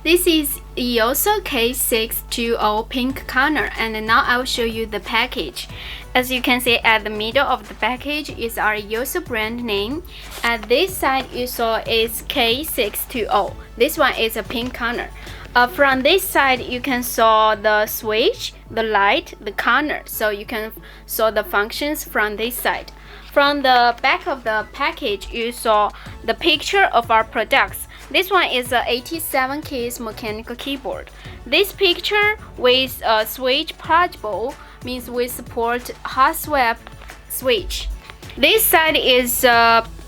This is E-YOOSO K620Pink corner, and now I will show you the package. As you can see, at the middle of the package is our E-YOOSO brand name. At this side you saw is K620. This one is a pink corner. From this side you can saw the switch, the light, the corner, so you can saw the functions from this side. From the back of the package you saw the picture of our products. This one is a 87 keys mechanical keyboard. This picture with a switch pluggable means we support hot swap switch. This side is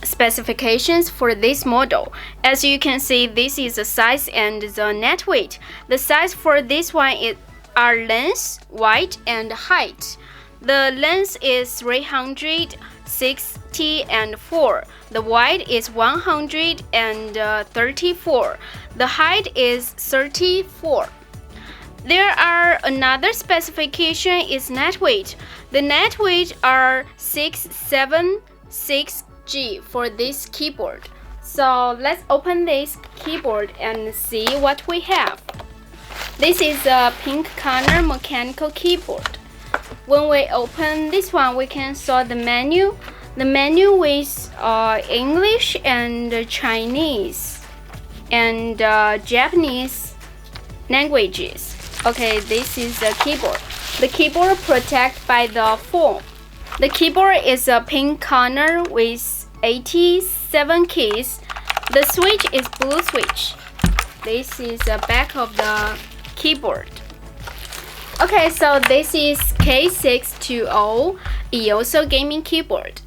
specifications for this model. As you can see, this is the size and the net weight. The size for this one is our length, width, and height. The length is 364. The width is 134. The height is 34. There are another specification is net weight. The net weight are 676G for this keyboard. So let's open this keyboard and see what we have. This is a pink corner mechanical keyboard. When we open this one, we can saw the menu. The menu with English and Chinese and Japanese languages. Okay, this is the keyboard. The keyboard protected by the foam. The keyboard is a pink corner with 87 keys. The switch is blue switch. This is the back of the keyboard. Okay, so this is K620 E-YOOSO gaming keyboard.